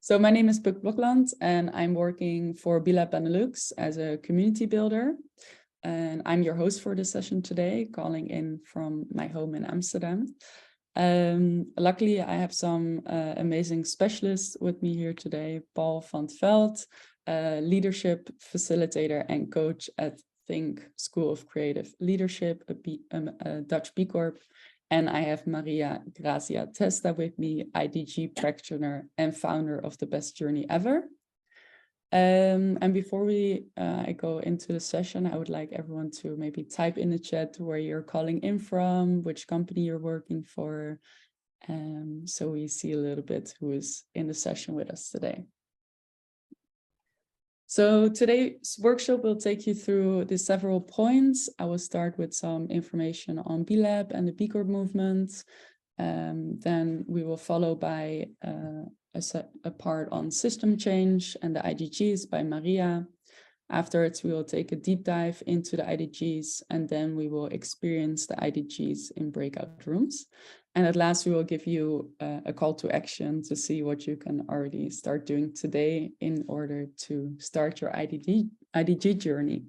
So my name is Puk Blokland and I'm working for B Lab Benelux as a community builder. And I'm your host for this session today, calling in from my home in Amsterdam. Luckily, I have some amazing specialists with me here today. Paul van 't Veld, leadership facilitator and coach at THNK School of Creative Leadership, a Dutch B Corp. And I have Maria Grazia Testa with me, IDG practitioner and founder of The Best Journey Ever. And before I go into the session, I would like everyone to maybe type in the chat where you're calling in from, which company you're working for, so we see a little bit who is in the session with us today. So today's workshop will take you through the several points. I will start with some information on B Lab and the B Corp movement. Then we will follow by a part on system change and the IDGs by Maria. Afterwards, we will take a deep dive into the IDGs, and then we will experience the IDGs in breakout rooms. And at last, we will give you a call to action to see what you can already start doing today in order to start your IDG journey.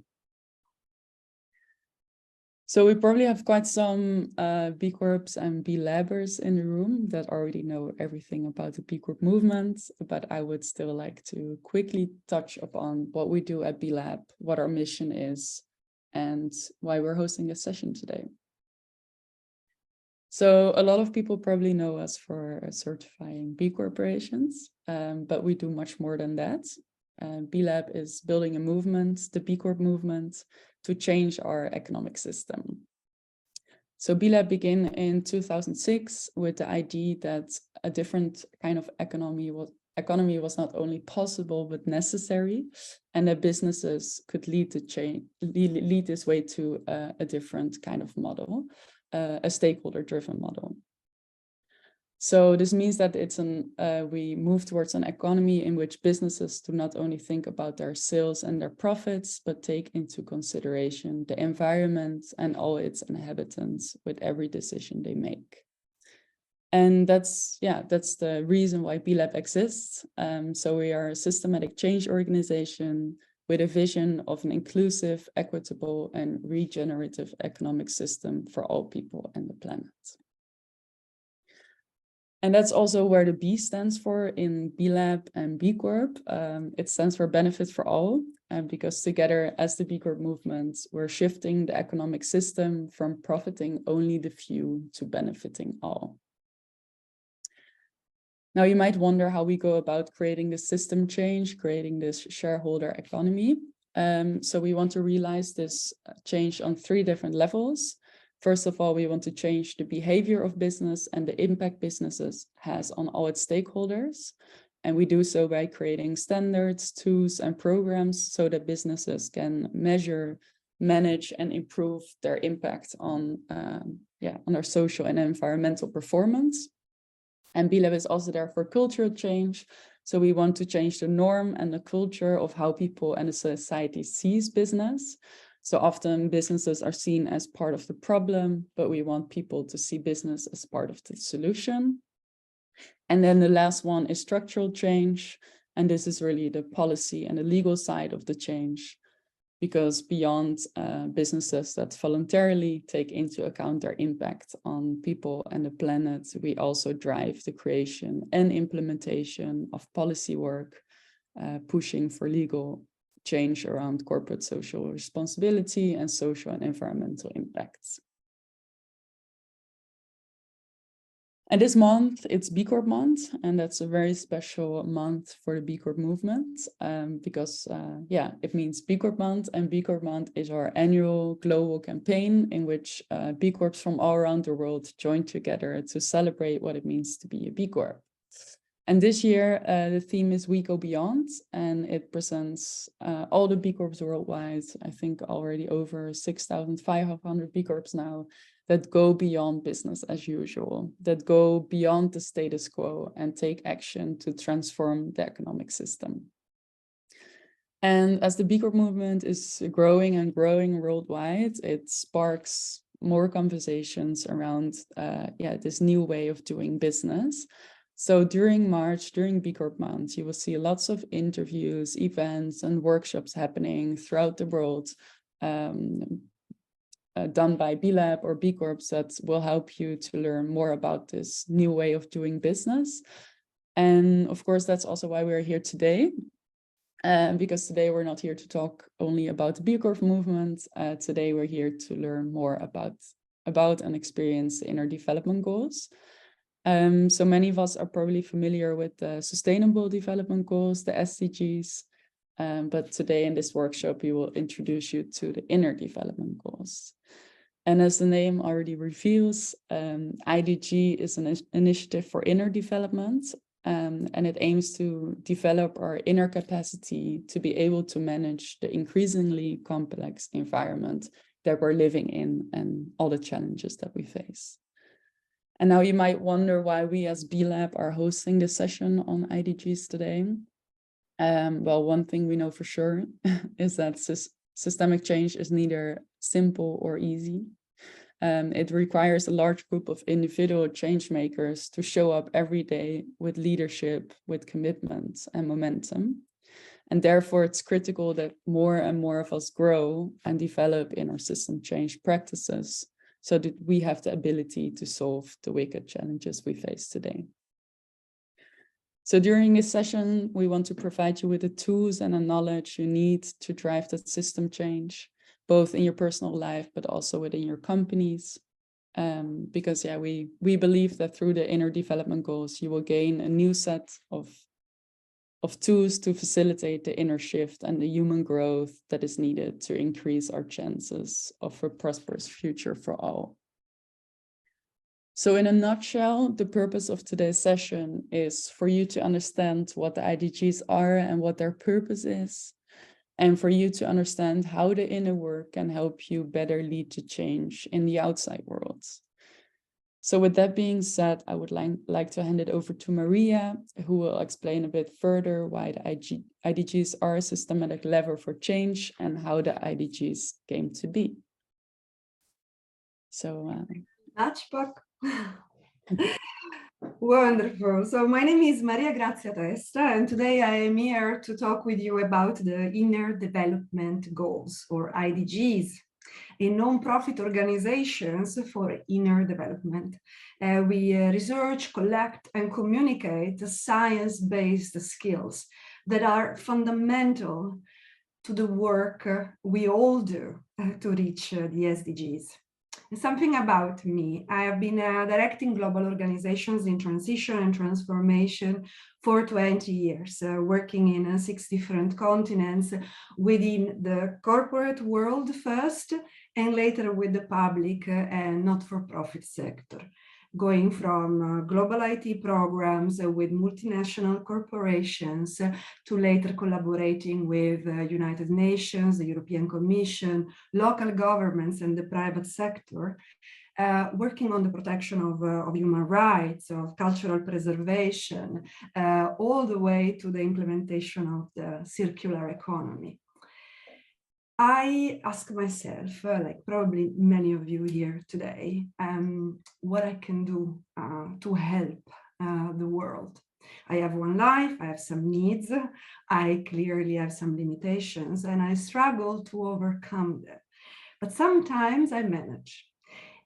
So we probably have quite some B Corps and B Labbers in the room that already know everything about the B Corp movement, but I would still like to quickly touch upon what we do at B Lab, what our mission is, and why we're hosting this session today. So a lot of people probably know us for certifying B corporations, but we do much more than that. B Lab is building a movement, the B Corp movement, to change our economic system. So B Lab began in 2006 with the idea that a different kind of economy was not only possible but necessary, and that businesses could lead this way to a different kind of model, a stakeholder-driven model. So this means that we move towards an economy in which businesses do not only think about their sales and their profits, but take into consideration the environment and all its inhabitants with every decision they make. And that's the reason why B Lab exists. So we are a systematic change organization with a vision of an inclusive, equitable, and regenerative economic system for all people and the planet. And that's also where the B stands for in B Lab and B Corp. It stands for benefit for all, because together as the B Corp movement, we're shifting the economic system from profiting only the few to benefiting all. Now you might wonder how we go about creating this system change, creating this shareholder economy. So we want to realize this change on 3 different levels. First of all, we want to change the behavior of business and the impact businesses has on all its stakeholders. And we do so by creating standards, tools, and programs so that businesses can measure, manage, and improve their impact on their social and environmental performance. And B Lab is also there for cultural change. So we want to change the norm and the culture of how people and the society sees business. So often businesses are seen as part of the problem, but we want people to see business as part of the solution. And then the last one is structural change. And this is really the policy and the legal side of the change, because beyond businesses that voluntarily take into account their impact on people and the planet, we also drive the creation and implementation of policy work, pushing for legal change around corporate social responsibility and social and environmental impacts. And this month, it's B Corp Month, and that's a very special month for the B Corp movement, because it means B Corp Month, and B Corp Month is our annual global campaign in which B Corps from all around the world join together to celebrate what it means to be a B Corp. And this year, the theme is We Go Beyond, and it presents all the B Corps worldwide. I think already over 6,500 B Corps now that go beyond business as usual, that go beyond the status quo and take action to transform the economic system. And as the B Corp movement is growing and growing worldwide, it sparks more conversations around this new way of doing business. So during March, during B Corp Month, you will see lots of interviews, events, and workshops happening throughout the world, done by B Lab or B Corps that will help you to learn more about this new way of doing business. And of course, that's also why we're here today. Because today we're not here to talk only about the B Corp movement. Today we're here to learn more about and experience the inner development goals. So many of us are probably familiar with the Sustainable Development Goals, the SDGs. But today in this workshop, we will introduce you to the inner development goals. And as the name already reveals, IDG is an initiative for inner development. And it aims to develop our inner capacity to be able to manage the increasingly complex environment that we're living in and all the challenges that we face. And now you might wonder why we as B Lab are hosting this session on IDGs today. Well, one thing we know for sure is that systemic change is neither simple or easy. It requires a large group of individual change makers to show up every day with leadership, with commitment and momentum. And therefore, it's critical that more and more of us grow and develop in our system change practices so that we have the ability to solve the wicked challenges we face today. So during this session, we want to provide you with the tools and the knowledge you need to drive that system change, both in your personal life, but also within your companies. Because we believe that through the inner development goals, you will gain a new set of tools to facilitate the inner shift and the human growth that is needed to increase our chances of a prosperous future for all. So in a nutshell, the purpose of today's session is for you to understand what the IDGs are and what their purpose is, and for you to understand how the inner work can help you better lead to change in the outside world. So with that being said, I would like to hand it over to Maria, who will explain a bit further why the IDGs are a systematic lever for change and how the IDGs came to be. So Wonderful. So my name is Maria Grazia Testa, and today I am here to talk with you about the Inner Development Goals, or IDGs, in non-profit organizations for inner development. We research, collect, and communicate science-based skills that are fundamental to the work we all do to reach the SDGs. Something about me. I have been directing global organizations in transition and transformation for 20 years, working in 6 different continents within the corporate world first, and later with the public and not-for-profit sector, going from global IT programs with multinational corporations to later collaborating with United Nations, the European Commission, local governments and the private sector, working on the protection of human rights, of cultural preservation, all the way to the implementation of the circular economy. I ask myself, like probably many of you here today, what I can do to help the world. I have one life, I have some needs, I clearly have some limitations, and I struggle to overcome them. But sometimes I manage.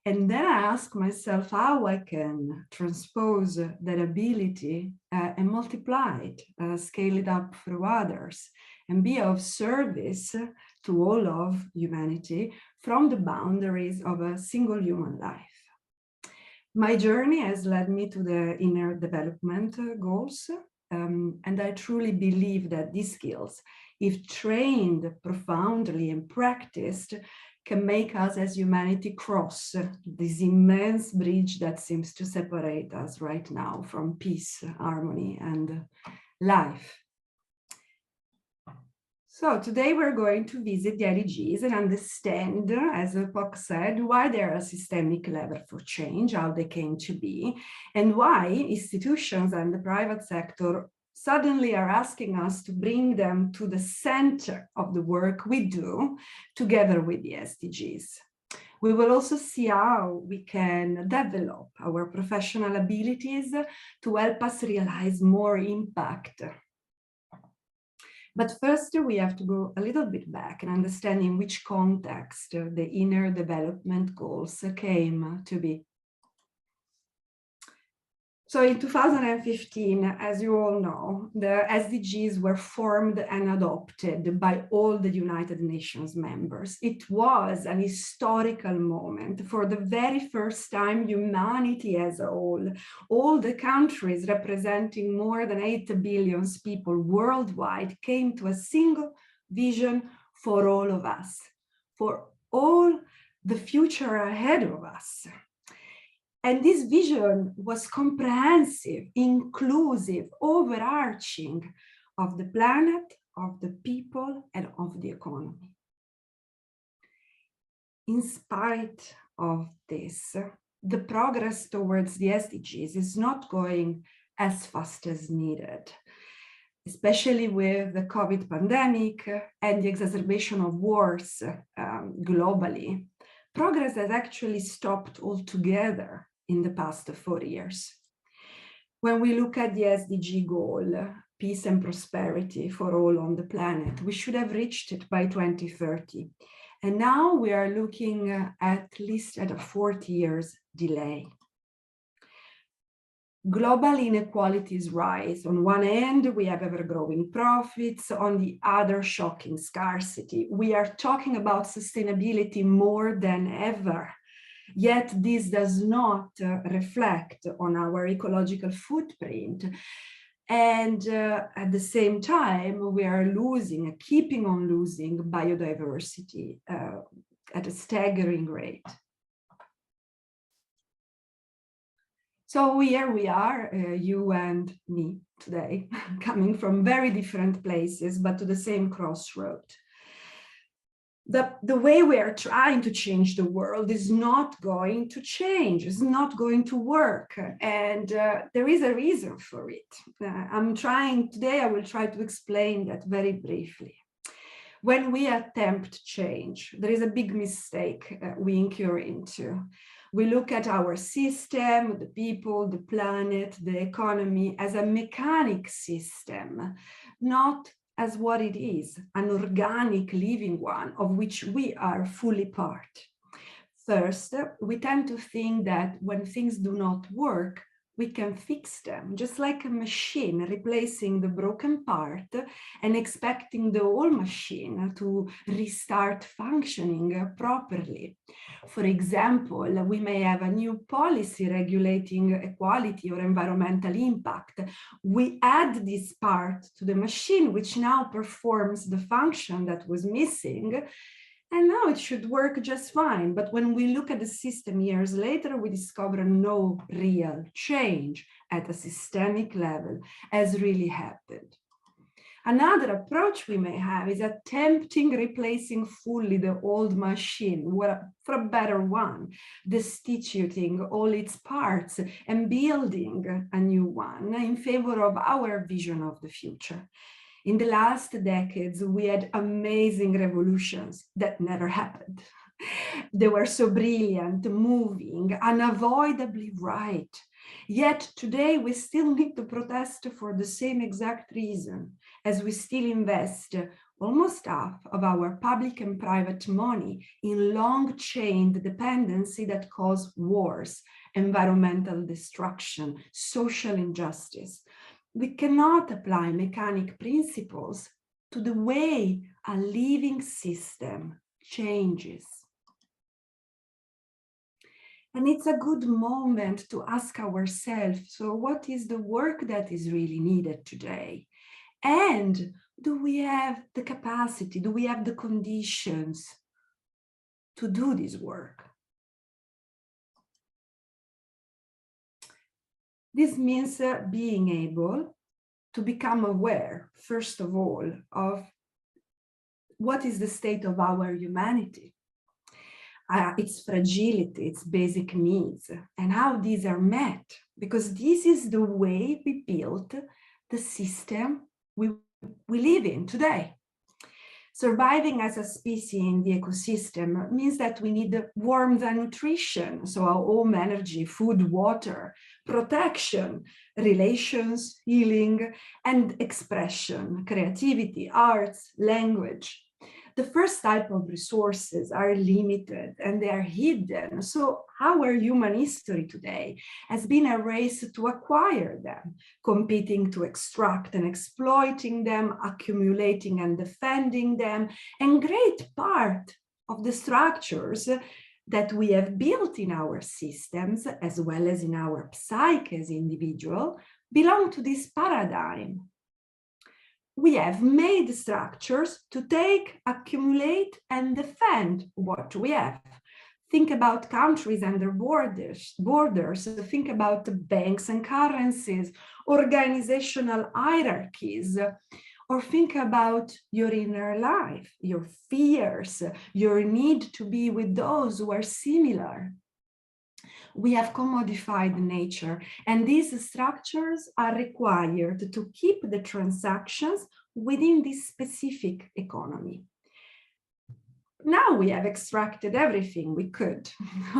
And then I ask myself how I can transpose that ability and multiply it, scale it up through others, and be of service to all of humanity from the boundaries of a single human life. My journey has led me to the inner development goals, and I truly believe that these skills, if trained profoundly and practiced, can make us as humanity cross this immense bridge that seems to separate us right now from peace, harmony, and life. So today we're going to visit the IDGs and understand, as POC said, why they're a systemic lever for change, how they came to be, and why institutions and the private sector suddenly are asking us to bring them to the center of the work we do together with the SDGs. We will also see how we can develop our professional abilities to help us realize more impact. But first, we have to go a little bit back and understand in which context the inner development goals came to be. So in 2015, as you all know, the SDGs were formed and adopted by all the United Nations members. It was an historical moment. For the very first time, humanity as a whole, all the countries representing more than 8 billion people worldwide came to a single vision for all of us, for all the future ahead of us. And this vision was comprehensive, inclusive, overarching of the planet, of the people, and of the economy. In spite of this, the progress towards the SDGs is not going as fast as needed, especially with the COVID pandemic and the exacerbation of wars globally. Progress has actually stopped altogether in the past 4 years. When we look at the SDG goal, peace and prosperity for all on the planet, we should have reached it by 2030. And now we are looking at least at a 40 years delay. Global inequalities rise. On one end, we have ever-growing profits. On the other, shocking scarcity. We are talking about sustainability more than ever. Yet this does not reflect on our ecological footprint. And at the same time, we are losing, keeping on losing biodiversity at a staggering rate. So here we are, you and me today, coming from very different places, but to the same crossroad. The way we are trying to change the world is not going to change, it's not going to work. And there is a reason for it. Today I will try to explain that very briefly. When we attempt change, there is a big mistake we incur into. We look at our system, the people, the planet, the economy as a mechanic system, not as what it is, an organic living one of which we are fully part. First, we tend to think that when things do not work, we can fix them, just like a machine replacing the broken part and expecting the whole machine to restart functioning properly. For example, we may have a new policy regulating equality or environmental impact. We add this part to the machine, which now performs the function that was missing, and now it should work just fine. But when we look at the system years later, we discover no real change at a systemic level has really happened. Another approach we may have is attempting replacing fully the old machine for a better one, destituting all its parts and building a new one in favor of our vision of the future. In the last decades, we had amazing revolutions that never happened. They were so brilliant, moving, unavoidably right. Yet today, we still need to protest for the same exact reason, as we still invest almost half of our public and private money in long-chained dependency that cause wars, environmental destruction, social injustice. We cannot apply mechanic principles to the way a living system changes. And it's a good moment to ask ourselves, so what is the work that is really needed today? And do we have the capacity, do we have the conditions to do this work? This means being able to become aware, first of all, of what is the state of our humanity, its fragility, its basic needs, and how these are met, because this is the way we built the system we live in today. Surviving as a species in the ecosystem means that we need warmth and nutrition, so our home, energy, food, water, protection, relations, healing, and expression, creativity, arts, language. The first type of resources are limited and they are hidden. So our human history today has been a race to acquire them, competing to extract and exploiting them, accumulating and defending them. And great part of the structures that we have built in our systems, as well as in our psyche as individual, belong to this paradigm. We have made structures to take, accumulate, and defend what we have. Think about countries and their borders. Think about banks and currencies, organizational hierarchies, or think about your inner life, your fears, your need to be with those who are similar. We have commodified nature, and these structures are required to keep the transactions within this specific economy. Now we have extracted everything we could.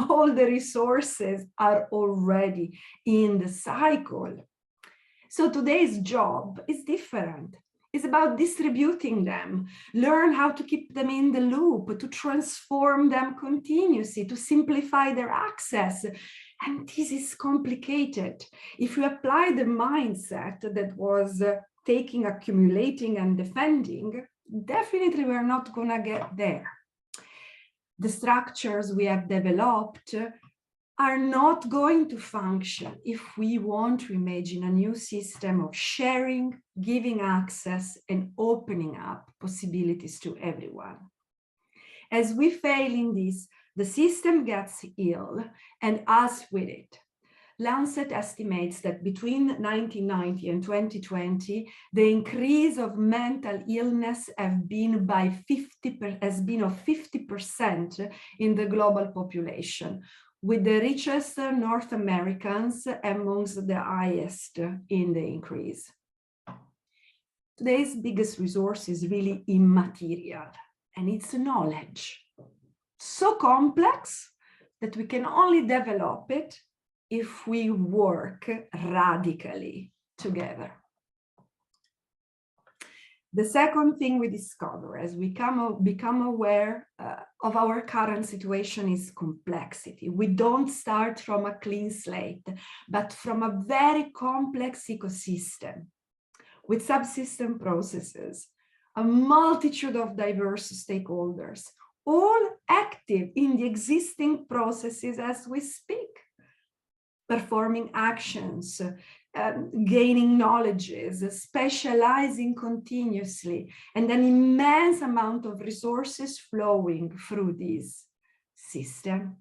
All the resources are already in the cycle. So today's job is different. It's about distributing them, learn how to keep them in the loop, to transform them continuously, to simplify their access. And this is complicated. If you apply the mindset that was taking, accumulating, and defending, definitely we're not going to get there. The structures we have developed are not going to function if we want to imagine a new system of sharing, giving access, and opening up possibilities to everyone. As we fail in this, the system gets ill, and us with it. Lancet estimates that between 1990 and 2020, the increase of mental illness has been of 50% in the global population, with the richest North Americans amongst the highest in the increase. Today's biggest resource is really immaterial, and it's knowledge. So complex that we can only develop it if we work radically together. The second thing we discover as we become aware of our current situation is complexity. We don't start from a clean slate, but from a very complex ecosystem with subsystem processes, a multitude of diverse stakeholders, all active in the existing processes as we speak, performing actions, gaining knowledges, specializing continuously, and an immense amount of resources flowing through this system.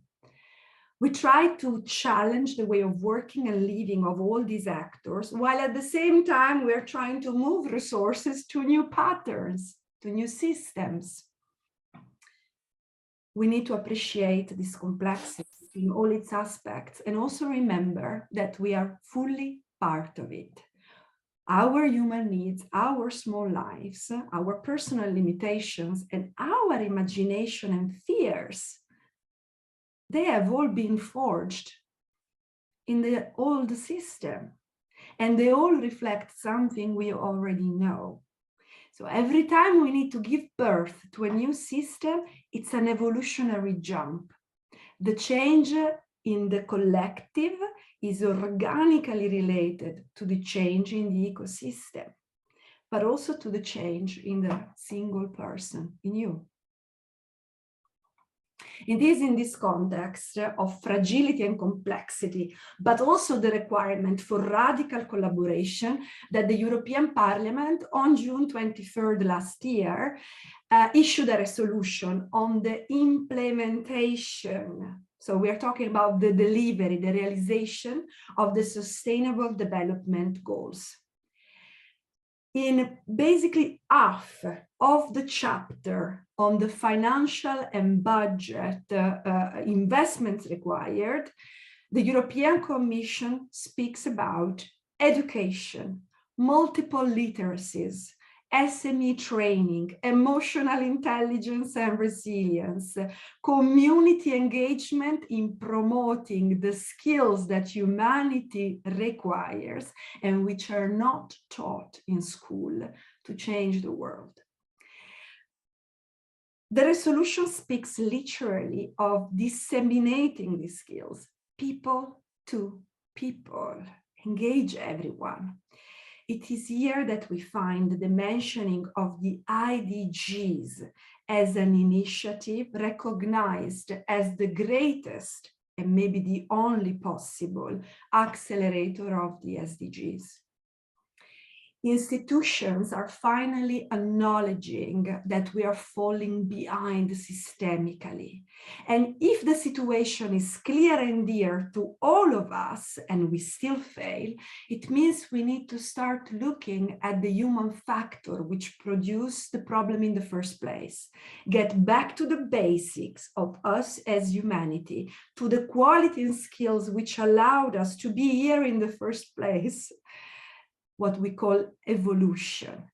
We try to challenge the way of working and living of all these actors, while at the same time we're trying to move resources to new patterns, to new systems. We need to appreciate this complexity in all its aspects and also remember that we are fully part of it. Our human needs, our small lives, our personal limitations, and our imagination and fears, they have all been forged in the old system, and they all reflect something we already know. So every time we need to give birth to a new system, it's an evolutionary jump. The change in the collective is organically related to the change in the ecosystem, but also to the change in the single person, in you. It is in this context of fragility and complexity, but also the requirement for radical collaboration that the European Parliament on June 23rd last year issued a resolution on the implementation. So we are talking about the delivery, the realization of the Sustainable Development Goals. In basically half of the chapter on the financial and budget investments required, the European Commission speaks about education, multiple literacies, SME training, emotional intelligence and resilience, community engagement in promoting the skills that humanity requires and which are not taught in school to change the world. The resolution speaks literally of disseminating these skills, people to people, engage everyone. It is here that we find the mentioning of the IDGs as an initiative recognized as the greatest and maybe the only possible accelerator of the SDGs. Institutions are finally acknowledging that we are falling behind systemically. And if the situation is clear and dear to all of us and we still fail, it means we need to start looking at the human factor which produced the problem in the first place. Get back to the basics of us as humanity, to the quality and skills which allowed us to be here in the first place. What we call evolution.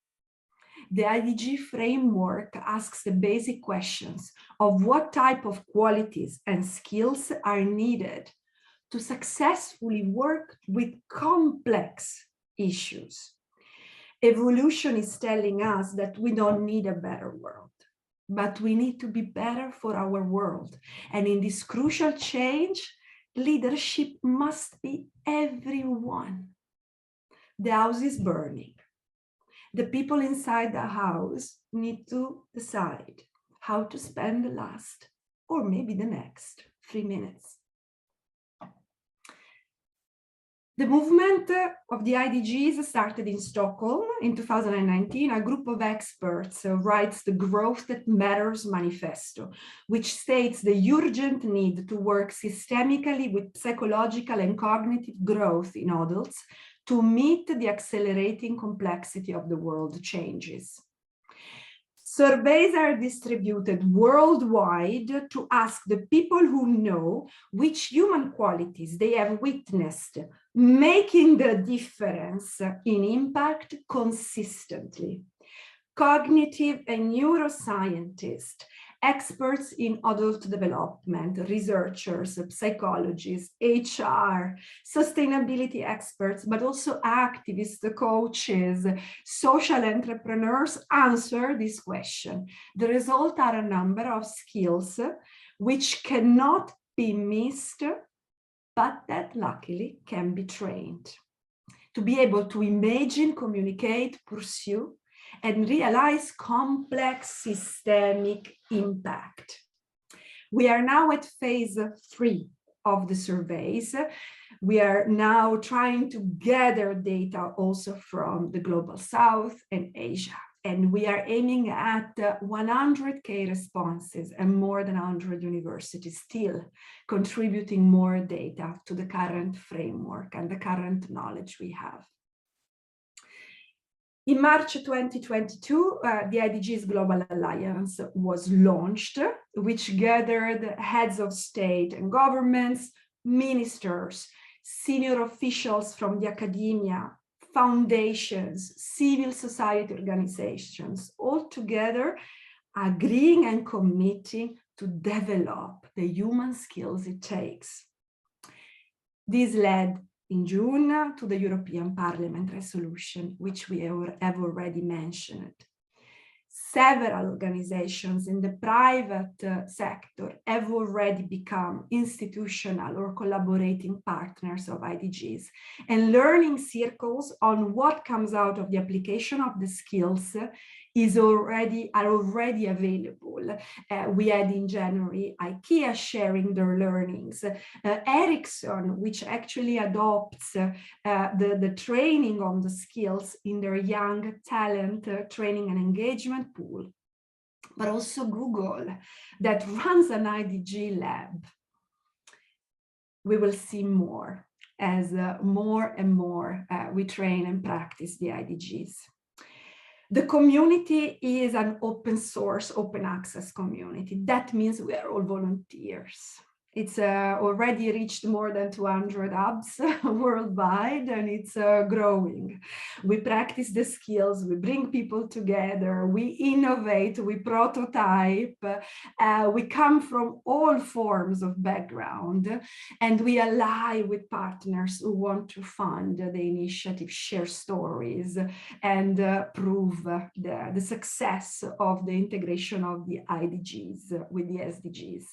The IDG framework asks the basic questions of what type of qualities and skills are needed to successfully work with complex issues. Evolution is telling us that we don't need a better world, but we need to be better for our world. And in this crucial change, leadership must be everyone. The house is burning. The people inside the house need to decide how to spend the last, or maybe the next 3 minutes. The movement of the IDGs started in Stockholm in 2019. A group of experts writes the Growth That Matters Manifesto, which states the urgent need to work systemically with psychological and cognitive growth in adults to meet the accelerating complexity of the world changes. Surveys are distributed worldwide to ask the people who know which human qualities they have witnessed making the difference in impact consistently. Cognitive and neuroscientists, experts in adult development, researchers, psychologists, HR, sustainability experts, but also activists, coaches, social entrepreneurs answer this question. The result are a number of skills which cannot be missed, but that luckily can be trained. To be able to imagine, communicate, pursue, and realize complex systemic impact. We are now at phase 3 of the surveys. We are now trying to gather data also from the Global South and Asia. And we are aiming at 100K responses and more than 100 universities still contributing more data to the current framework and the current knowledge we have. In March 2022, the IDGs Global Alliance was launched, which gathered heads of state and governments, ministers, senior officials from the academia, foundations, civil society organizations, all together agreeing and committing to develop the human skills it takes. This led in June to the European Parliament resolution, which we have already mentioned. Several organizations in the private sector have already become institutional or collaborating partners of IDGs, and learning circles on what comes out of the application of the skills are already available. We had in January IKEA sharing their learnings, Ericsson, which actually adopts the training on the skills in their young talent training and engagement pool, but also Google that runs an IDG lab. We will see more as more and more we train and practice the IDGs. The community is an open source, open access community. That means we are all volunteers. It's already reached more than 200 hubs worldwide, and it's growing. We practice the skills, we bring people together, we innovate, we prototype, we come from all forms of background, and we ally with partners who want to fund the initiative, share stories, and prove the success of the integration of the IDGs with the SDGs.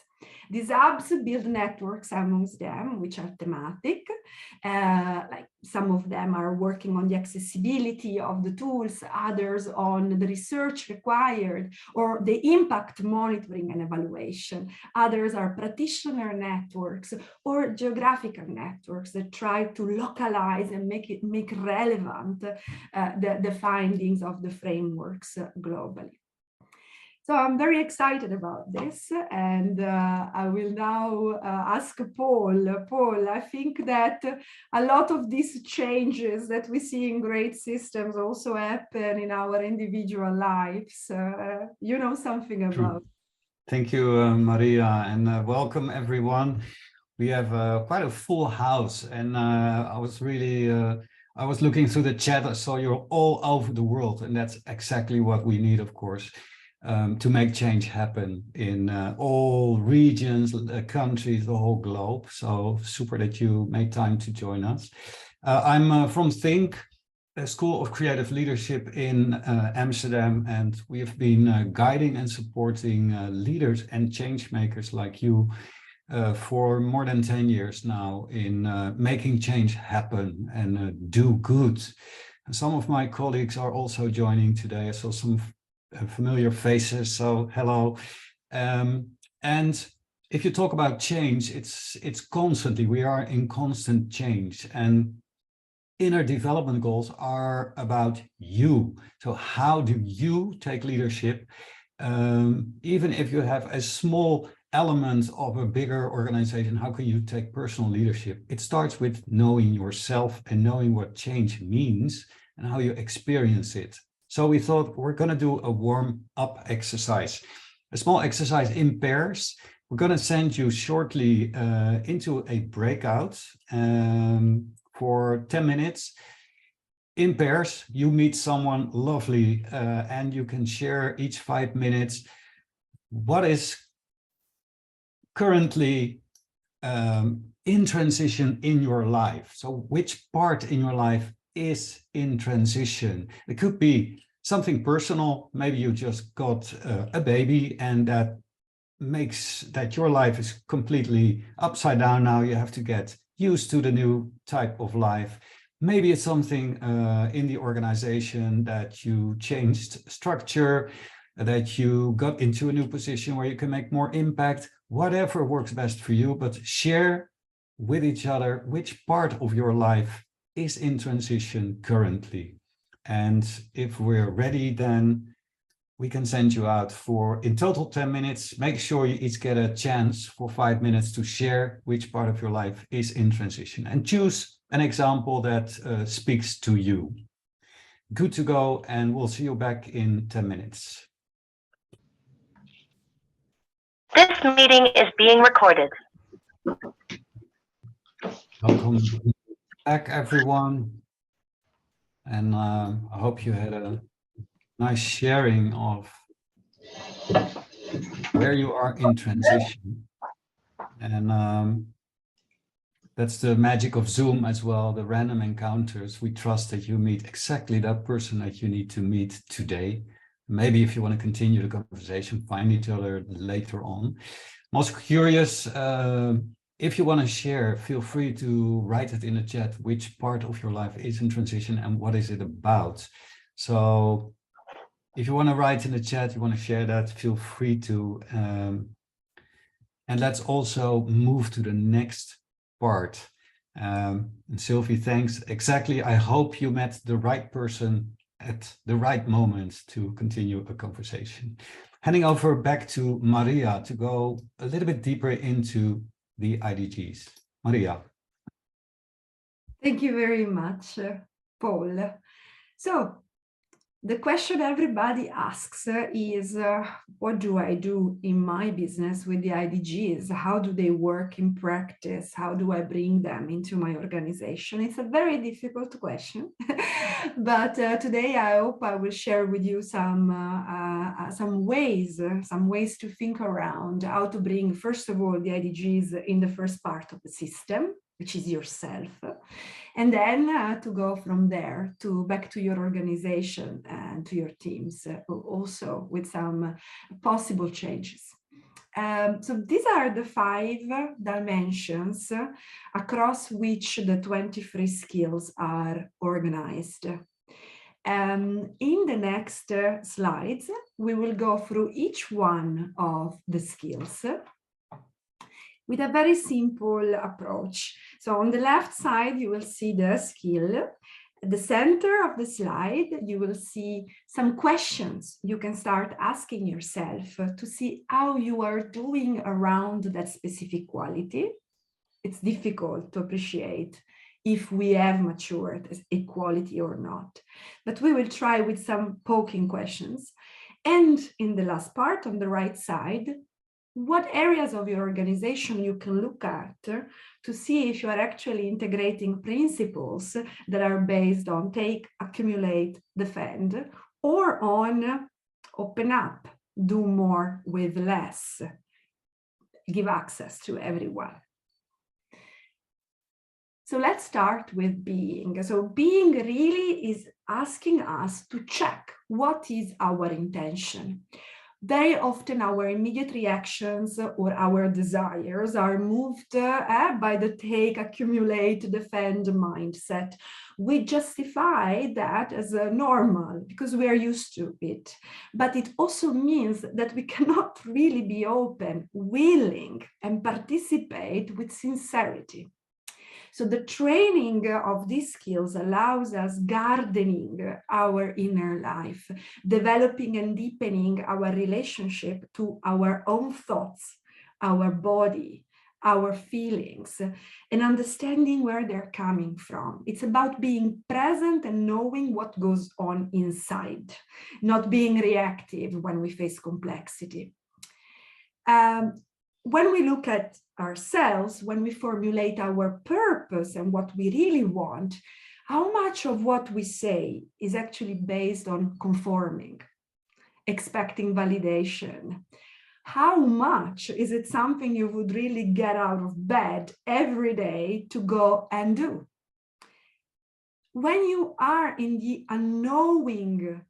These hubs build networks amongst them, which are thematic. Like some of them are working on the accessibility of the tools, others on the research required or the impact monitoring and evaluation. Others are practitioner networks or geographical networks that try to localize and make relevant the findings of the frameworks globally. So I'm very excited about this, and I will now ask Paul. Paul, I think that a lot of these changes that we see in great systems also happen in our individual lives. You know something about. Thank you, Maria, and welcome everyone. We have quite a full house, and I was looking through the chat. I saw you're all over the world, and that's exactly what we need, of course. To make change happen in all regions, countries, the whole globe. So super that you made time to join us. I'm from THNK, a School of Creative Leadership in Amsterdam, and we have been guiding and supporting leaders and change makers like you for more than 10 years now in making change happen and do good. And some of my colleagues are also joining today. I saw some familiar faces, so hello. And if you talk about change, it's constantly, we are in constant change, and inner development goals are about you. So how do you take leadership, even if you have a small element of a bigger organization? How can you take personal leadership? It starts with knowing yourself and knowing what change means and how you experience it. So we thought we're going to do a warm-up exercise, a small exercise in pairs. We're going to send you shortly into a breakout for 10 minutes. In pairs, you meet someone lovely and you can share each 5 minutes what is currently in transition in your life. So which part in your life is in transition? It could be something personal. Maybe you just got a baby and that makes that your life is completely upside down now. You have to get used to the new type of life. Maybe it's something in the organization that you changed structure, that you got into a new position where you can make more impact. Whatever works best for you, but share with each other which part of your life is in transition currently. And if we're ready, then we can send you out for in total 10 minutes. Make sure you each get a chance for 5 minutes to share which part of your life is in transition and choose an example that speaks to you. Good to go, and we'll see you back in 10 minutes. This meeting is being recorded. Welcome back, everyone. And I hope you had a nice sharing of where you are in transition. And that's the magic of Zoom as well, the random encounters. We trust that you meet exactly that person that you need to meet today. Maybe if you want to continue the conversation, find each other later on. I'm also curious, if you want to share, feel free to write it in the chat, which part of your life is in transition and what is it about. So if you want to write in the chat, you want to share that, feel free to. And let's also move to the next part. And Sylvie, thanks. Exactly. I hope you met the right person at the right moment to continue a conversation. Handing over back to Maria to go a little bit deeper into the IDGs. Maria. Thank you very much, Paul. So The question everybody asks is, what do I do in my business with the IDGs? How do they work in practice? How do I bring them into my organization? It's a very difficult question, but today I hope I will share with you some ways to think around how to bring, first of all, the IDGs in the first part of the system, which is yourself, and then to go from there to back to your organization and to your teams, also with some possible changes. So these are the 5 dimensions across which the 23 skills are organized. In the next slides, we will go through each one of the skills with a very simple approach. So on the left side, you will see the skill. At the center of the slide, you will see some questions you can start asking yourself to see how you are doing around that specific quality. It's difficult to appreciate if we have matured as a quality or not, but we will try with some poking questions. And in the last part, on the right side, what areas of your organization you can look at to see if you are actually integrating principles that are based on take, accumulate, defend, or on open up, do more with less, give access to everyone. So let's start with being. So being really is asking us to check what is our intention. Very often our immediate reactions or our desires are moved by the take, accumulate, defend mindset. We justify that as a normal because we are used to it. But it also means that we cannot really be open, willing, and participate with sincerity. So the training of these skills allows us gardening our inner life, developing and deepening our relationship to our own thoughts, our body, our feelings, and understanding where they're coming from. It's about being present and knowing what goes on inside, not being reactive when we face complexity. When we look at ourselves, when we formulate our purpose and what we really want, how much of what we say is actually based on conforming, expecting validation? How much is it something you would really get out of bed every day to go and do? When you are in the unknowing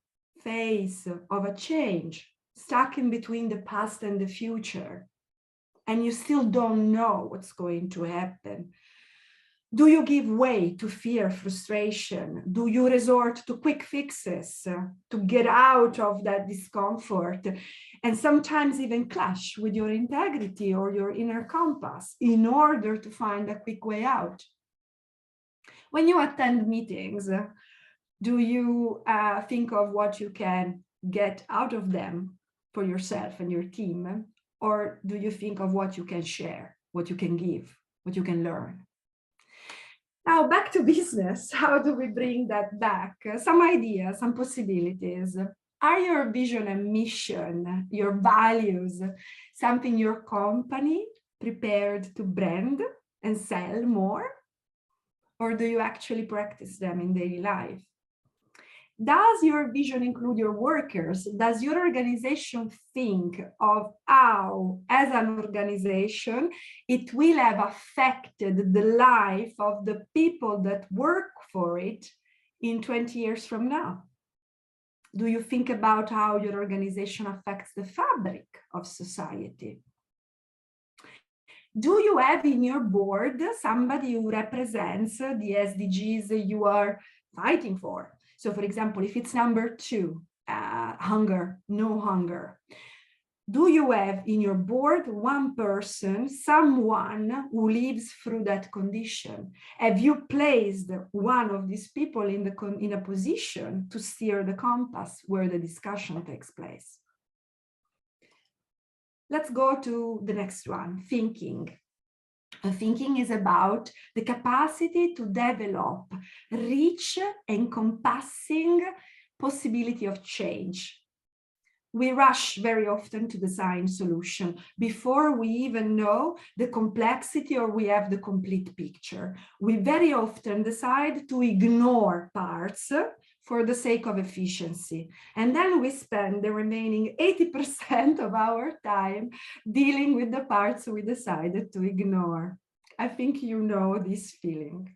phase of a change, stuck in between the past and the future, and you still don't know what's going to happen, do you give way to fear, frustration? Do you resort to quick fixes to get out of that discomfort and sometimes even clash with your integrity or your inner compass in order to find a quick way out? When you attend meetings, do you think of what you can get out of them for yourself and your team? Or do you think of what you can share, what you can give, what you can learn? Now back to business. How do we bring that back? Some ideas, some possibilities. Are your vision and mission, your values, something your company prepared to brand and sell more? Or do you actually practice them in daily life? Does your vision include your workers? Does your organization think of how, as an organization, it will have affected the life of the people that work for it in 20 years from now? Do you think about how your organization affects the fabric of society? Do you have in your board somebody who represents the SDGs you are fighting for? So for example, if it's number 2, hunger, no hunger, do you have in your board one person, someone who lives through that condition? Have you placed one of these people in a position to steer the compass where the discussion takes place? Let's go to the next one, thinking. Thinking is about the capacity to develop rich, encompassing possibility of change. We rush very often to design solution before we even know the complexity or we have the complete picture. We very often decide to ignore parts for the sake of efficiency. And then we spend the remaining 80% of our time dealing with the parts we decided to ignore. I think you know this feeling.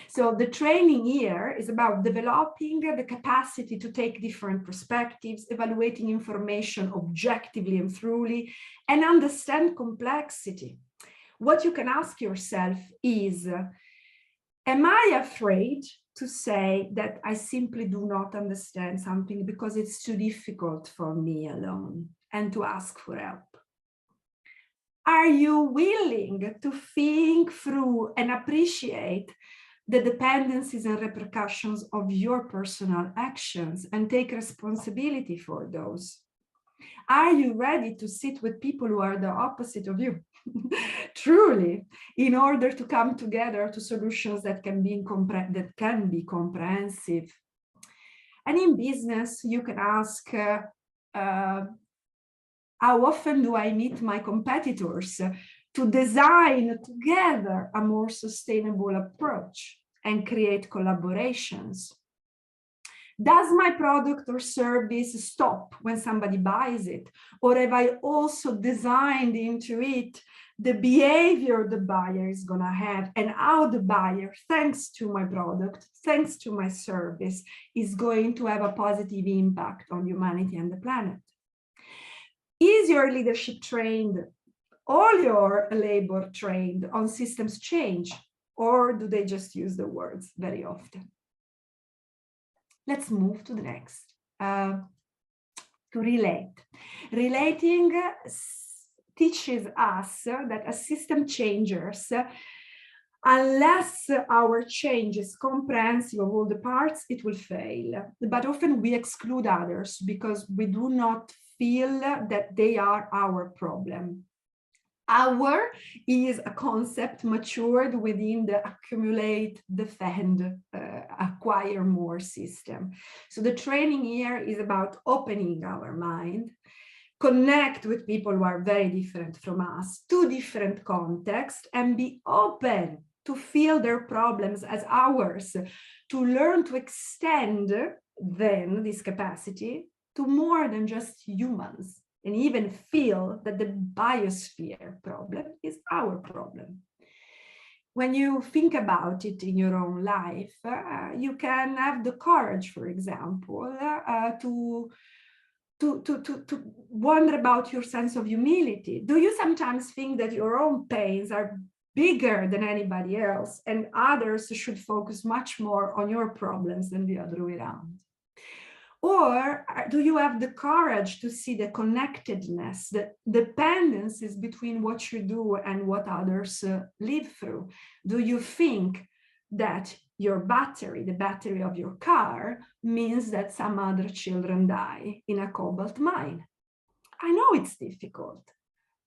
So the training here is about developing the capacity to take different perspectives, evaluating information objectively and thoroughly, and understand complexity. What you can ask yourself is, am I afraid to say that I simply do not understand something because it's too difficult for me alone, and to ask for help? Are you willing to think through and appreciate the dependencies and repercussions of your personal actions and take responsibility for those? Are you ready to sit with people who are the opposite of you, truly, in order to come together to solutions that can be comprehensive? And in business, you can ask, how often do I meet my competitors to design together a more sustainable approach and create collaborations? Does my product or service stop when somebody buys it? Or have I also designed into it the behavior the buyer is going to have, and how the buyer, thanks to my product, thanks to my service, is going to have a positive impact on humanity and the planet? Is your leadership trained, all your labor trained on systems change, or do they just use the words very often? Let's move to the next, to relate. Relating teaches us that as system changers, unless our change is comprehensive of all the parts, it will fail. But often we exclude others because we do not feel that they are our problem. Our is a concept matured within the accumulate, defend, acquire more system. So the training here is about opening our mind, connect with people who are very different from us, to different contexts, and be open to feel their problems as ours, to learn to extend then this capacity to more than just humans, and even feel that the biosphere problem is our problem. When you think about it in your own life, you can have the courage, for example, to wonder about your sense of humility. Do you sometimes think that your own pains are bigger than anybody else, and others should focus much more on your problems than the other way around? Or do you have the courage to see the connectedness, the dependencies between what you do and what others live through? Do you think that your battery, the battery of your car, means that some other children die in a cobalt mine? I know it's difficult,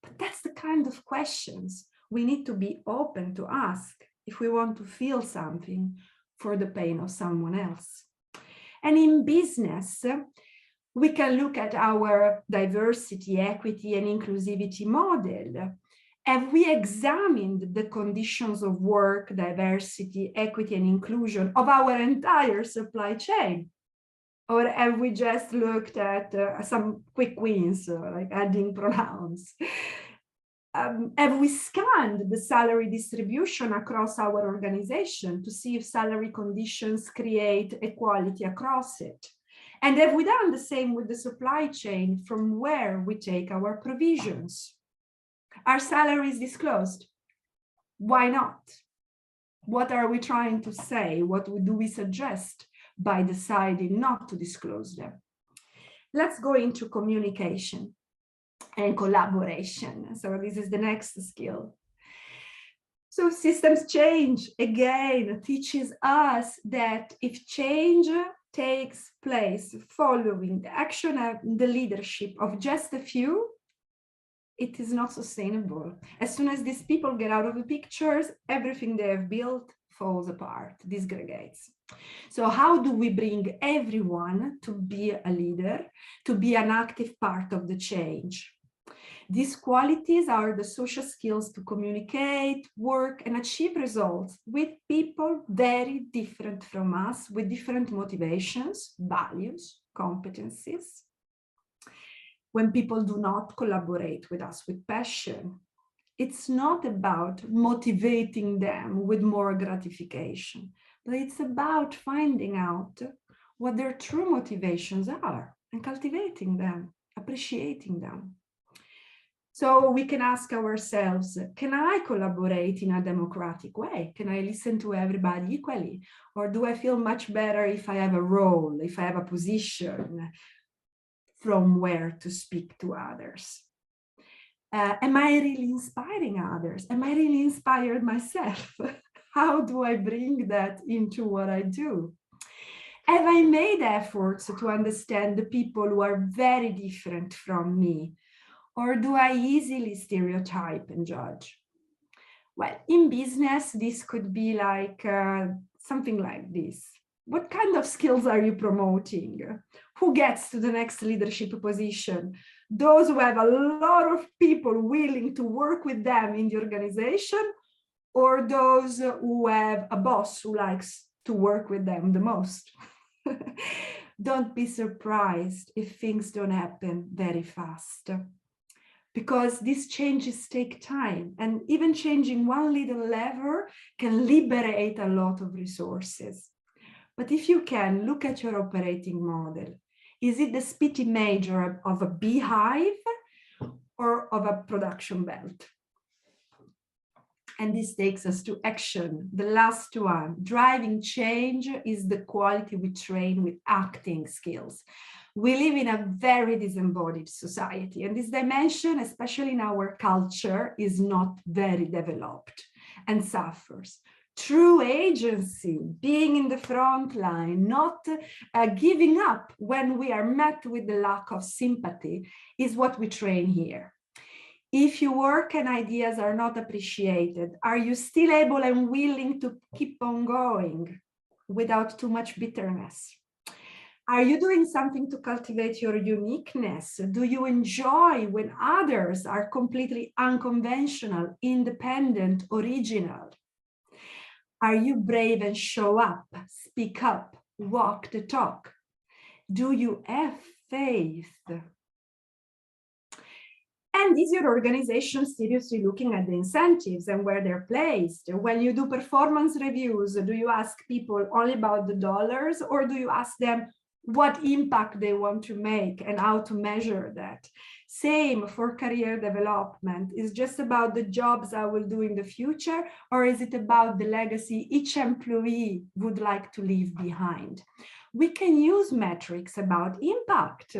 but that's the kind of questions we need to be open to ask if we want to feel something for the pain of someone else. And in business, we can look at our diversity, equity, and inclusivity model. Have we examined the conditions of work, diversity, equity, and inclusion of our entire supply chain? Or have we just looked at some quick wins, like adding pronouns? Have we scanned the salary distribution across our organization to see if salary conditions create equality across it? And have we done the same with the supply chain from where we take our provisions? Are salaries disclosed? Why not? What are we trying to say? What do we suggest by deciding not to disclose them? Let's go into communication and collaboration. So this is the next skill. So systems change, again, teaches us that if change takes place following the action and the leadership of just a few, it is not sustainable. As soon as these people get out of the pictures, everything they have built falls apart, disgregates. So how do we bring everyone to be a leader, to be an active part of the change? These qualities are the social skills to communicate, work, and achieve results with people very different from us, with different motivations, values, competencies. When people do not collaborate with us with passion, it's not about motivating them with more gratification, but it's about finding out what their true motivations are and cultivating them, appreciating them. So we can ask ourselves, can I collaborate in a democratic way? Can I listen to everybody equally? Or do I feel much better if I have a role, if I have a position from where to speak to others? Am I really inspiring others? Am I really inspired myself? How do I bring that into what I do? Have I made efforts to understand the people who are very different from me? Or do I easily stereotype and judge? Well, in business, this could be like something like this. What kind of skills are you promoting? Who gets to the next leadership position? Those who have a lot of people willing to work with them in the organization, or those who have a boss who likes to work with them the most? Don't be surprised if things don't happen very fast, because these changes take time, and even changing one little lever can liberate a lot of resources. But if you can, look at your operating model. Is it the spit image of a beehive or of a production belt? And this takes us to action. The last one, driving change is the quality we train with acting skills. We live in a very disembodied society, and this dimension, especially in our culture, is not very developed and suffers. True agency, being in the front line, not giving up when we are met with the lack of sympathy, is what we train here. If your work and ideas are not appreciated, are you still able and willing to keep on going without too much bitterness? Are you doing something to cultivate your uniqueness? Do you enjoy when others are completely unconventional, independent, original? Are you brave and show up, speak up, walk the talk? Do you have faith? And is your organization seriously looking at the incentives and where they're placed? When you do performance reviews, do you ask people only about the dollars, or do you ask them what impact they want to make and how to measure that? Same for career development. Is just about the jobs I will do in the future, or is it about the legacy each employee would like to leave behind? We can use metrics about impact,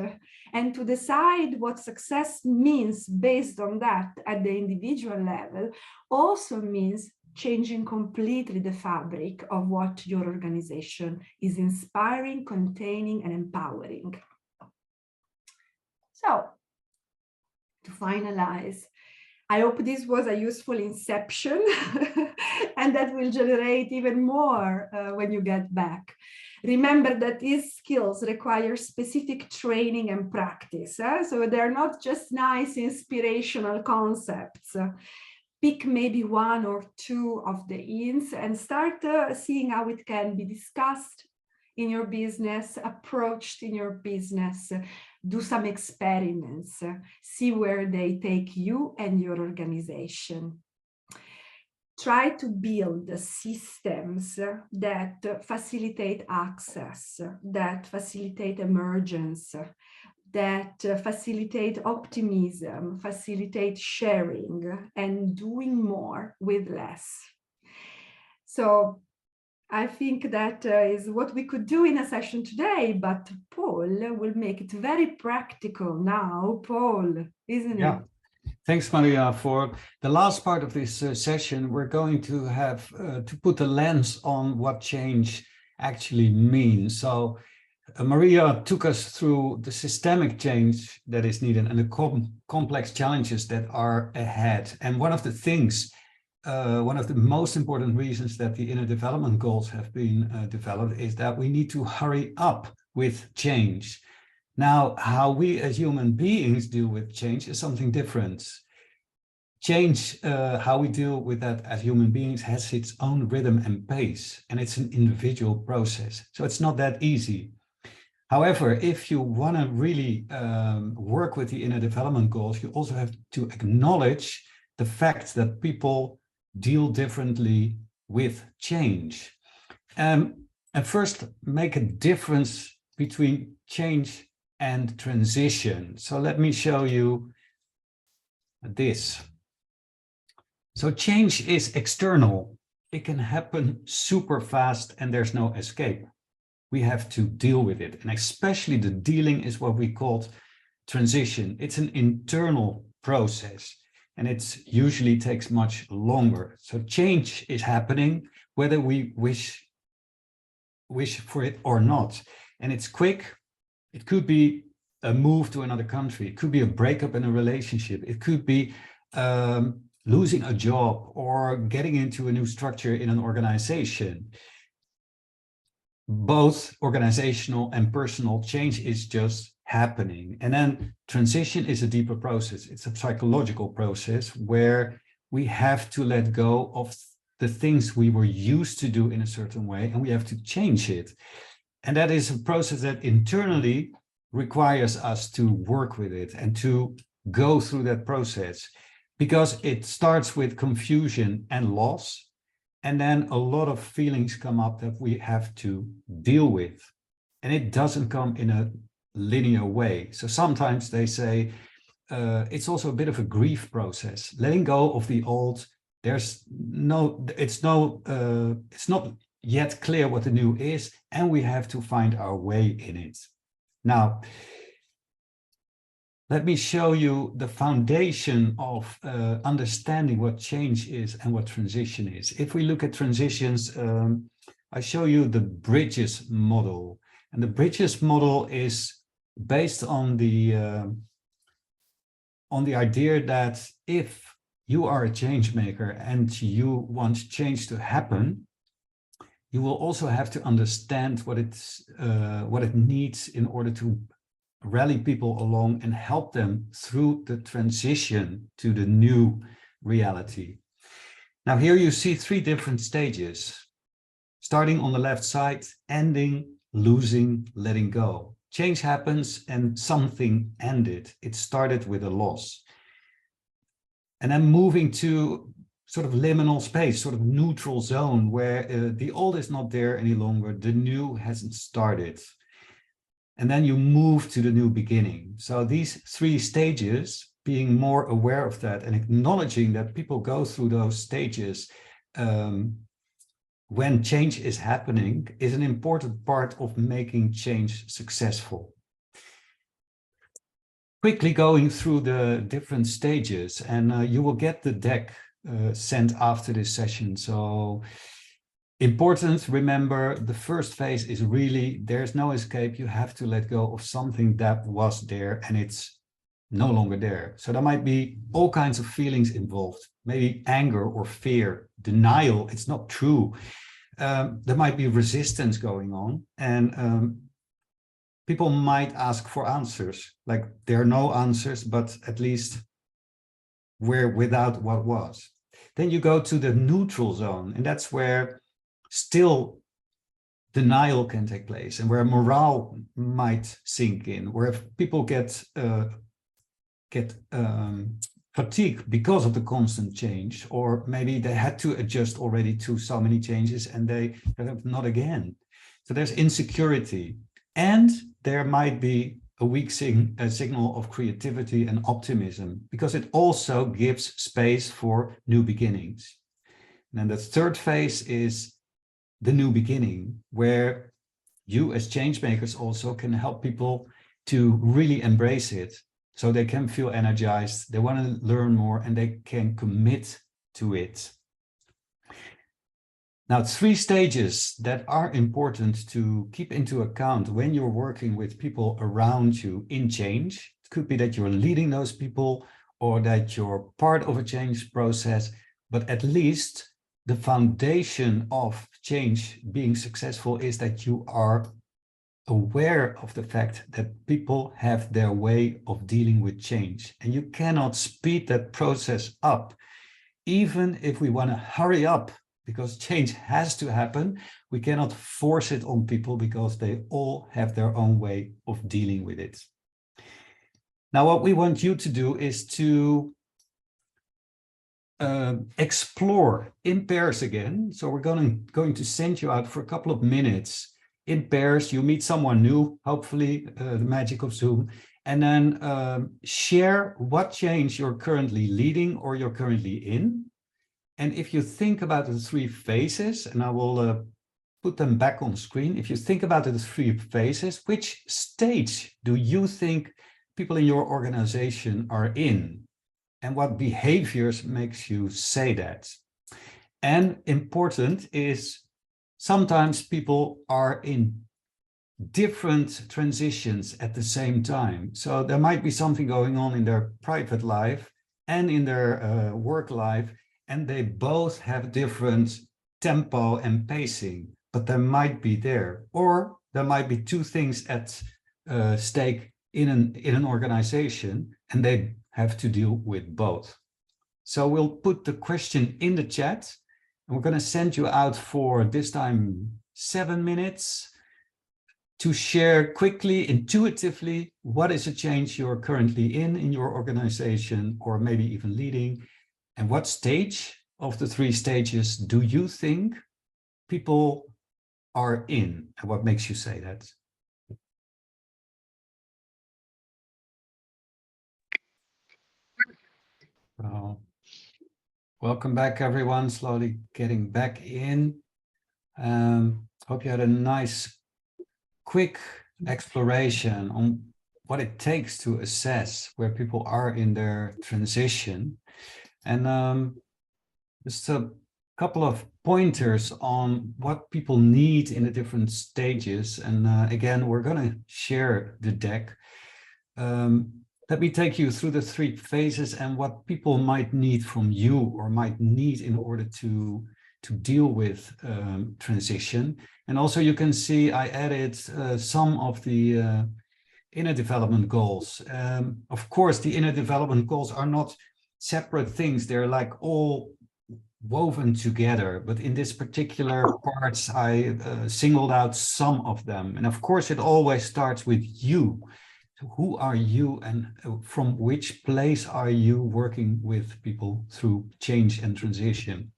and to decide what success means based on that at the individual level also means changing completely the fabric of what your organization is inspiring, containing, and empowering. So, to finalize, I hope this was a useful inception and that will generate even more when you get back. Remember that these skills require specific training and practice. So they're not just nice inspirational concepts. Pick maybe one or two of the ins and start seeing how it can be discussed in your business, approached in your business. Do some experiments, see where they take you and your organization. Try to build systems that facilitate access, that facilitate emergence, that facilitate optimism, facilitate sharing, and doing more with less. So I think that is what we could do in a session today, but Paul will make it very practical now. Paul, isn't it? Thanks, Maria. For the last part of this session, we're going to have to put a lens on what change actually means. So Maria took us through the systemic change that is needed and the complex challenges that are ahead. And one of the things one of the most important reasons that the inner development goals have been developed is that we need to hurry up with change. Now, how we as human beings deal with change is something different. Change, how we deal with that as human beings, has its own rhythm and pace, and it's an individual process. So it's not that easy. However, if you want to really work with the inner development goals, you also have to acknowledge the fact that people deal differently with change. And first, make a difference between change and transition. So let me show you this. So change is external. It can happen super fast and there's no escape. We have to deal with it. And especially the dealing is what we call transition. It's an internal process and it usually takes much longer. So change is happening whether we wish for it or not. And it's quick. It could be a move to another country. It could be a breakup in a relationship. It could be losing a job or getting into a new structure in an organization. Both organizational and personal change is just happening. And then transition is a deeper process. It's a psychological process where we have to let go of the things we were used to do in a certain way, and we have to change it. And that is a process that internally requires us to work with it and to go through that process, because it starts with confusion and loss. And then a lot of feelings come up that we have to deal with. And it doesn't come in a linear way. So sometimes they say it's also a bit of a grief process. Letting go of the old, it's not yet clear what the new is, and we have to find our way in it. Now, let me show you the foundation of understanding what change is and what transition is. If we look at transitions, I show you the bridges model. And the bridges model is based on the idea that if you are a change maker and you want change to happen, you will also have to understand what it needs in order to rally people along and help them through the transition to the new reality. Now here you see three different stages. Starting on the left side, ending, losing, letting go. Change happens and something ended. It started with a loss. And then moving to sort of liminal space, sort of neutral zone where the old is not there any longer, the new hasn't started. And then you move to the new beginning. So these three stages, being more aware of that and acknowledging that people go through those stages when change is happening, is an important part of making change successful. Quickly going through the different stages, and you will get the deck sent after this session. So important, remember, the first phase is really, there's no escape. You have to let go of something that was there and it's no longer there. So there might be all kinds of feelings involved, maybe anger or fear, denial, it's not true. There might be resistance going on, and people might ask for answers, like there are no answers, but at least we're without what was. Then you go to the neutral zone, and that's where still denial can take place and where morale might sink in, where people get fatigued because of the constant change, or maybe they had to adjust already to so many changes and they have not again. So there's insecurity, and there might be a weak signal of creativity and optimism, because it also gives space for new beginnings. And then the third phase is the new beginning, where you as change makers also can help people to really embrace it, so they can feel energized, they want to learn more, and they can commit to it. Now, three stages that are important to keep into account when you're working with people around you in change. It could be that you're leading those people or that you're part of a change process, but at least the foundation of change being successful is that you are aware of the fact that people have their way of dealing with change, and you cannot speed that process up. Even if we want to hurry up because change has to happen, we cannot force it on people because they all have their own way of dealing with it. Now, what we want you to do is to explore in pairs again. So we're going to send you out for a couple of minutes in pairs. You meet someone new, hopefully the magic of Zoom, and then share what change you're currently leading or you're currently in. And if you think about the 3 phases, and I will put them back on screen. If you think about the 3 phases, which stage do you think people in your organization are in? And what behaviors makes you say that? And important is sometimes people are in different transitions at the same time. So there might be something going on in their private life and in their work life, and they both have different tempo and pacing, but they might be there. Or there might be 2 things at stake in an organization, and they have to deal with both. So we'll put the question in the chat, and we're going to send you out for this time 7 minutes to share quickly, intuitively, what is a change you're currently in your organization, or maybe even leading, and what stage of the 3 stages do you think people are in, and what makes you say that? Well, welcome back, everyone. Slowly getting back in. Hope you had a nice, quick exploration on what it takes to assess where people are in their transition. And just a couple of pointers on what people need in the different stages. And again, we're going to share the deck. Let me take you through the 3 phases and what people might need from you or might need in order to deal with transition. And also you can see I added some of the inner development goals. Of course, the inner development goals are not separate things. They're like all woven together. But in this particular parts, I singled out some of them. And of course, it always starts with you. So who are you, and from which place are you working with people through change and transition?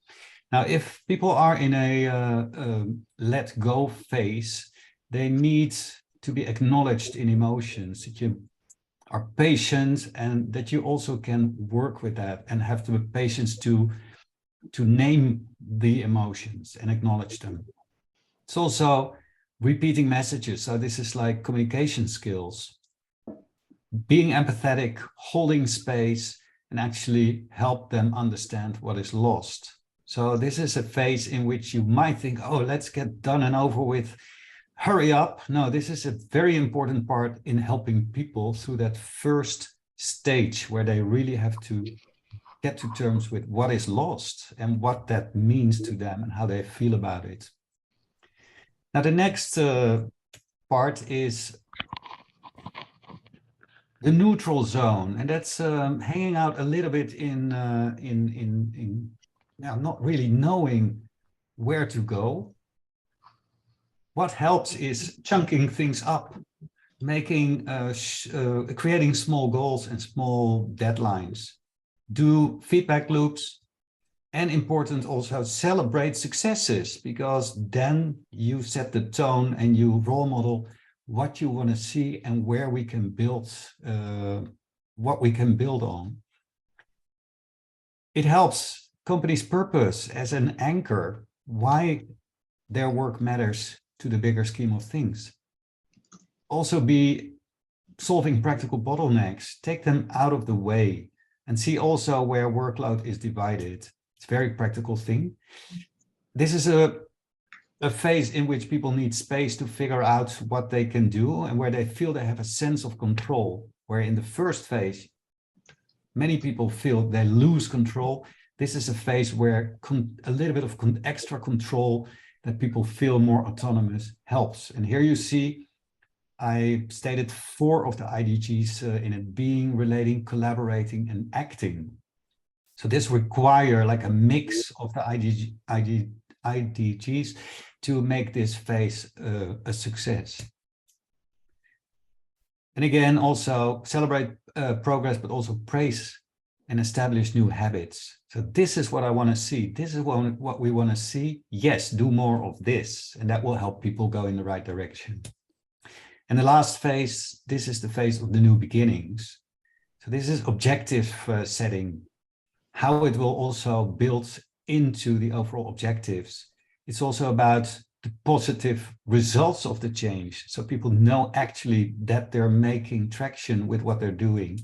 Now, if people are in a let go phase, they need to be acknowledged in emotions, that you are patient and that you also can work with that and have the patience to name the emotions and acknowledge them. It's also repeating messages. So this is like communication skills. Being empathetic, holding space, and actually help them understand what is lost. So this is a phase in which you might think, oh, let's get done and over with, hurry up. No, this is a very important part in helping people through that first stage where they really have to get to terms with what is lost and what that means to them and how they feel about it. Now, the next part is the neutral zone, and that's hanging out a little bit in not really knowing where to go. What helps is chunking things up, making creating small goals and small deadlines. Do feedback loops, and important also celebrate successes, because then you set the tone and you role model what you want to see and where we can build, what we can build on. It helps companies' purpose as an anchor, why their work matters to the bigger scheme of things. Also be solving practical bottlenecks, take them out of the way, and see also where workload is divided. It's a very practical thing. This is a phase in which people need space to figure out what they can do and where they feel they have a sense of control, where in the first phase, many people feel they lose control. This is a phase where a little bit of extra control, that people feel more autonomous, helps. And here you see, I stated 4 of the IDGs in it: being, relating, collaborating, and acting. So this require like a mix of the IDGs to make this phase a success. And again, also celebrate progress, but also praise and establish new habits. So this is what I want to see. This is what we want to see. Yes, do more of this, and that will help people go in the right direction. And the last phase, this is the phase of the new beginnings. So this is objective setting, how it will also build into the overall objectives. It's also about the positive results of the change, so people know actually that they're making traction with what they're doing.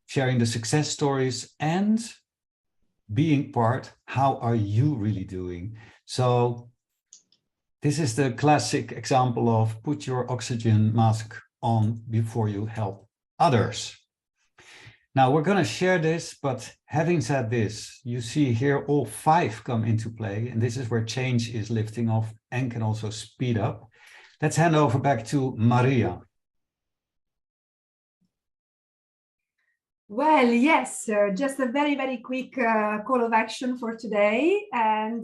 Sharing the success stories and being part, how are you really doing? So this is the classic example of put your oxygen mask on before you help others. Now we're going to share this, but having said this, you see here all 5 come into play, and this is where change is lifting off and can also speed up. Let's hand over back to Maria. Well, yes, just a very, very quick call of action for today. And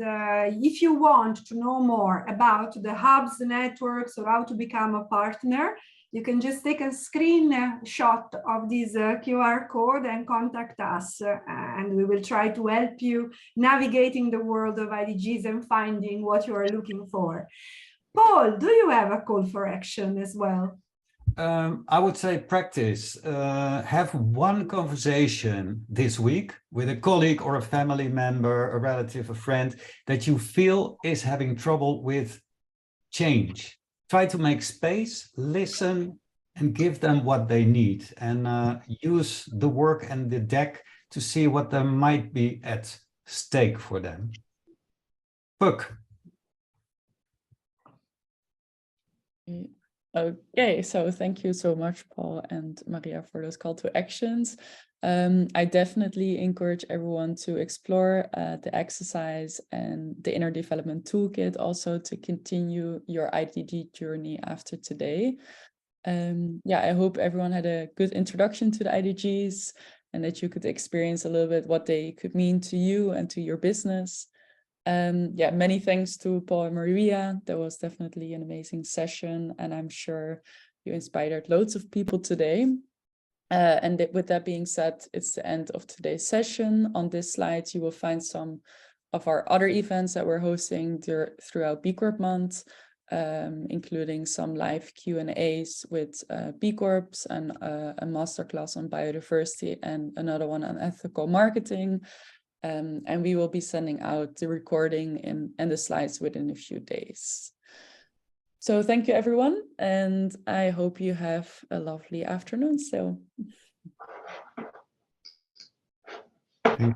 if you want to know more about the hubs, the networks, or how to become a partner, you can just take a screenshot of this QR code and contact us. And we will try to help you navigating the world of IDGs and finding what you are looking for. Paul, do you have a call for action as well? I would say practice. Have one conversation this week with a colleague or a family member, a relative, a friend that you feel is having trouble with change. Try to make space, listen, and give them what they need, and use the work and the deck to see what there might be at stake for them. Book. Okay, so thank you so much, Paul and Maria, for those call to actions. I definitely encourage everyone to explore the exercise and the inner development toolkit, also to continue your IDG journey after today. Yeah, I hope everyone had a good introduction to the IDGs and that you could experience a little bit what they could mean to you and to your business. Yeah, many thanks to Paul and Maria. That was definitely an amazing session, and I'm sure you inspired loads of people today. And with that being said, it's the end of today's session. On this slide, you will find some of our other events that we're hosting throughout B Corp Month, including some live Q&As with B Corps and a masterclass on biodiversity and another one on ethical marketing. And we will be sending out the recording and the slides within a few days. So thank you, everyone. And I hope you have a lovely afternoon still.